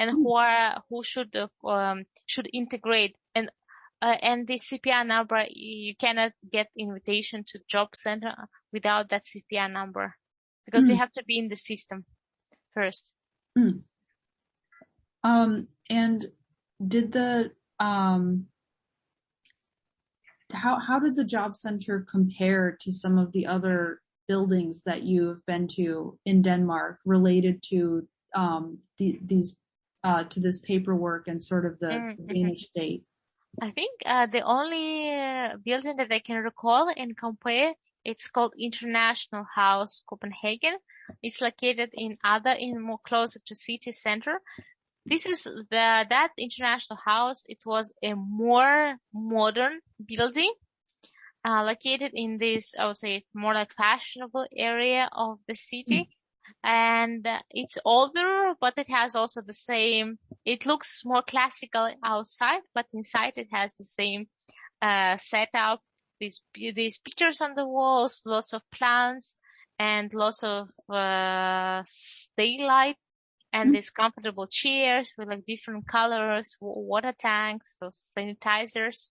and who should integrate. And the CPR number, you cannot get invitation to job center without that CPR number, because you have to be in the system first. And did the how did the job center compare to some of the other buildings that you've been to in Denmark related to to this paperwork and sort of the Danish state? I think the only building that I can recall and compare, it's called International House Copenhagen. It's located more closer to city center. This is that International House. It was a more modern building, located in this, I would say, more like fashionable area of the city. And it's older, but it has also the same, it looks more classical outside, but inside it has the same setup. These pictures on the walls, lots of plants, and lots of daylight, and these comfortable chairs with like different colors, water tanks, those sanitizers,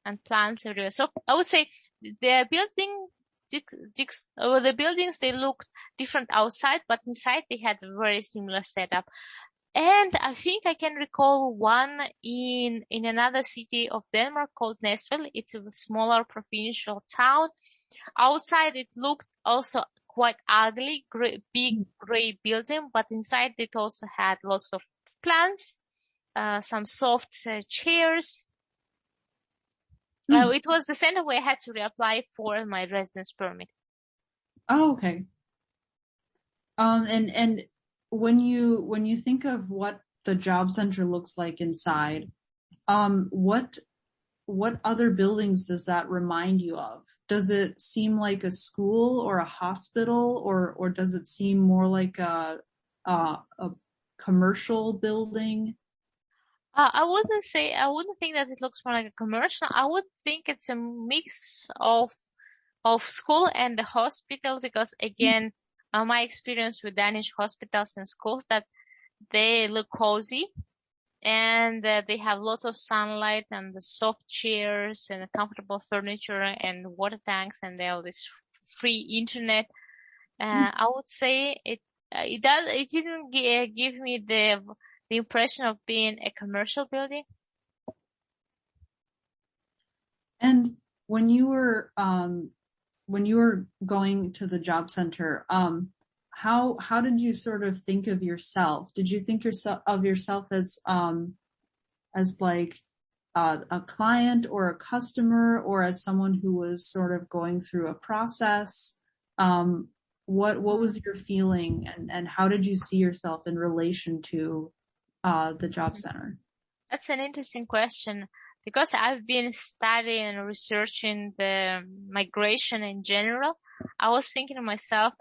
and plants everywhere. So I would say the buildings, they looked different outside, but inside they had a very similar setup. And I think I can recall one in another city of Denmark called Næstved. It's a smaller provincial town. Outside it looked also quite ugly, big gray building, but inside it also had lots of plants, some soft chairs. It was the center where I had to reapply for my residence permit. Oh, okay. And when you think of what the job center looks like inside, what other buildings does that remind you of? Does it seem like a school or a hospital, or does it seem more like a commercial building? I wouldn't think that it looks more like a commercial. I would think it's a mix of school and the hospital, because again, my experience with Danish hospitals and schools, that they look cozy, and they have lots of sunlight and the soft chairs and the comfortable furniture and water tanks, and they have this free internet. I would say it didn't give me the impression of being a commercial building. And when you were going to the job center, how did you sort of think of yourself? Did you think of yourself as like a client or a customer, or as someone who was sort of going through a process? What was your feeling, and how did you see yourself in relation to the job center? That's an interesting question, because I've been studying and researching the migration in general. I was thinking to myself,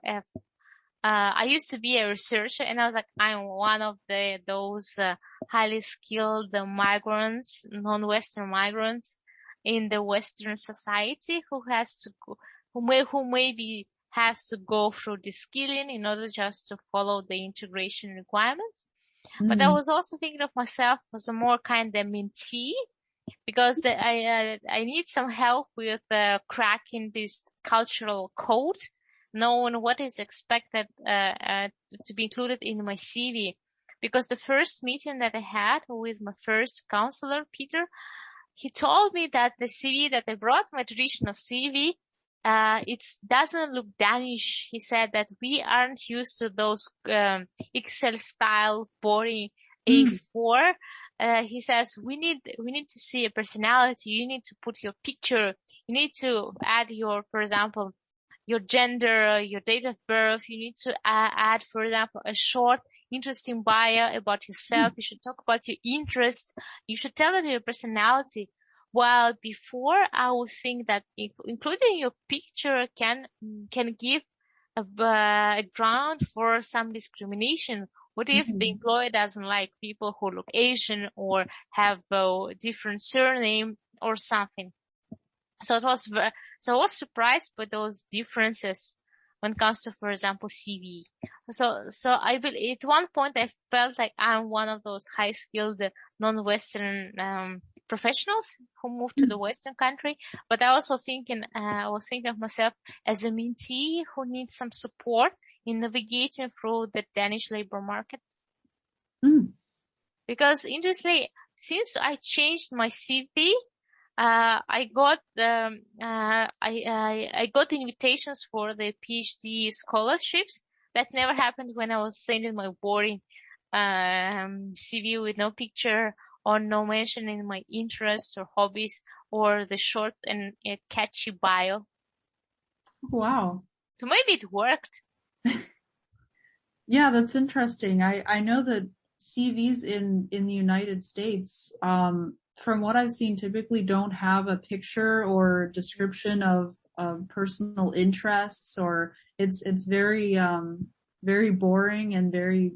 I used to be a researcher, and I was like, I'm one of those highly skilled migrants, non-Western migrants in the Western society who maybe has to go through the skilling in order just to follow the integration requirements. But I was also thinking of myself as a more kind of mentee, because I need some help with cracking this cultural code, knowing what is expected to be included in my CV. Because the first meeting that I had with my first counselor, Peter, he told me that the CV that I brought, my traditional CV, it doesn't look Danish. He said that we aren't used to those Excel style boring A4. He says we need to see a personality. You need to put your picture. You need to add for example, your gender, your date of birth. You need to add, for example, a short, interesting bio about yourself. You should talk about your interests. You should tell them your personality. While before, I would think that including your picture can give a ground for some discrimination. What if the employer doesn't like people who look Asian or have a different surname or something? So I was surprised by those differences when it comes to, for example, CV. So I believe at one point I felt like I'm one of those high skilled non-Western professionals who moved to the Western country. But I was thinking of myself as a mentee who needs some support in navigating through the Danish labor market. Because interestingly, since I changed my CV, I got I got invitations for the PhD scholarships. That never happened when I was sending my boring CV with no picture or no mention in my interests or hobbies or the short and catchy bio. Wow. So maybe it worked. Yeah, that's interesting. I know that CVs in the United States, from what I've seen, typically don't have a picture or description of personal interests, or it's very very boring and very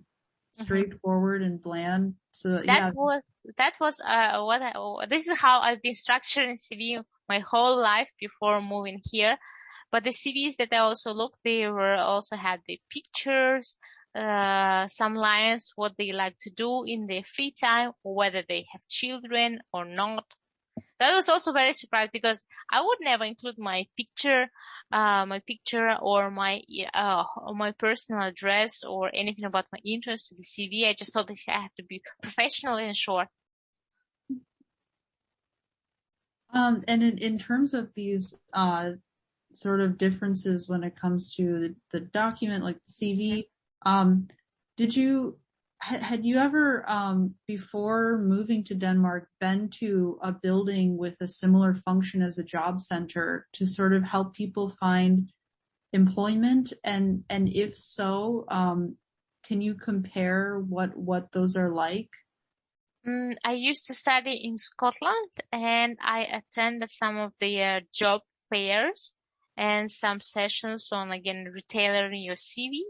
straightforward and bland. So that was this is how I've been structuring CV my whole life before moving here. But the CVs that I also looked, they were also had the pictures, some lines, what they like to do in their free time, or whether they have children or not. That was also very surprised because I would never include my picture or my personal address or anything about my interest to the CV. I just thought that I have to be professional and short. And in terms of these sort of differences when it comes to the document, like the CV, had you ever, before moving to Denmark, been to a building with a similar function as a job center to sort of help people find employment? And if so, can you compare what those are like? I used to study in Scotland, and I attended some of the job fairs and some sessions on, again, retailing your CV.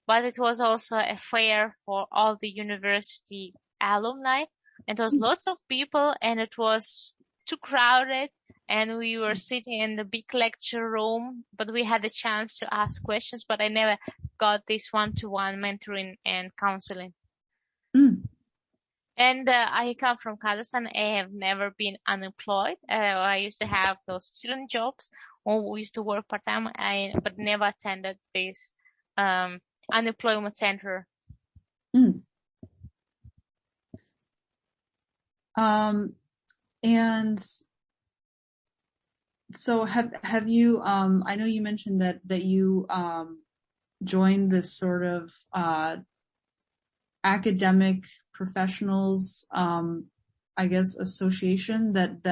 But it was also a fair for all the university alumni. And there was lots of people, and it was too crowded, and we were sitting in the big lecture room, but we had a chance to ask questions, but I never got this one-to-one mentoring and counseling. And I come from Kazakhstan. I have never been unemployed. I used to have those student jobs, or we used to work part-time, but never attended this unemployment center. And so have you, I know you mentioned that you, joined this sort of, academic professionals, I guess, association that,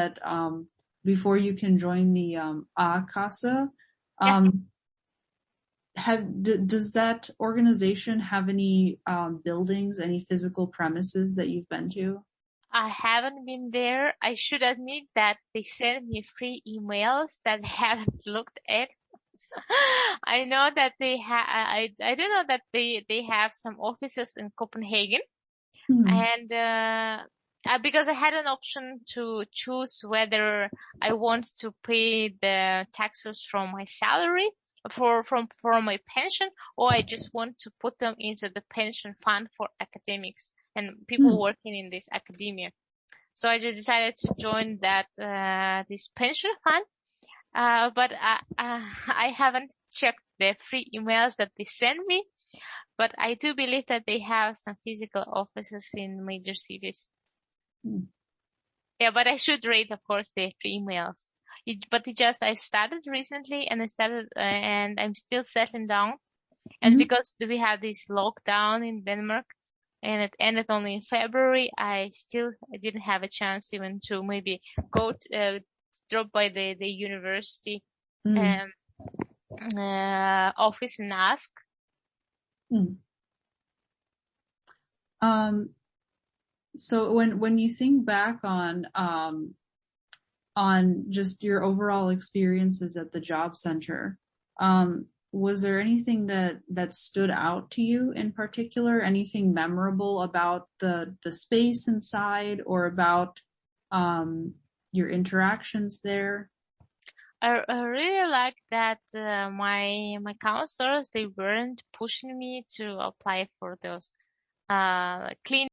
before you can join the, A-Kassa. Does that organization have any, buildings, any physical premises that you've been to? I haven't been there. I should admit that they sent me free emails that I haven't looked at. I know that they have, I don't know that they have some offices in Copenhagen. And, because I had an option to choose whether I want to pay the taxes from my salary for my pension, or I just want to put them into the pension fund for academics and people working in this academia. So I just decided to join that, this pension fund. But I haven't checked the free emails that they send me, but I do believe that they have some physical offices in major cities. Yeah, but I should rate, of course, the free emails. I've started recently, and and I'm still settling down. And because we had this lockdown in Denmark, and it ended only in February, I didn't have a chance even to maybe go drop by the university office and ask. So when you think back on just your overall experiences at the job center, was there anything that stood out to you in particular? Anything memorable about the space inside, or about your interactions there? I really like that my counselors, they weren't pushing me to apply for those clean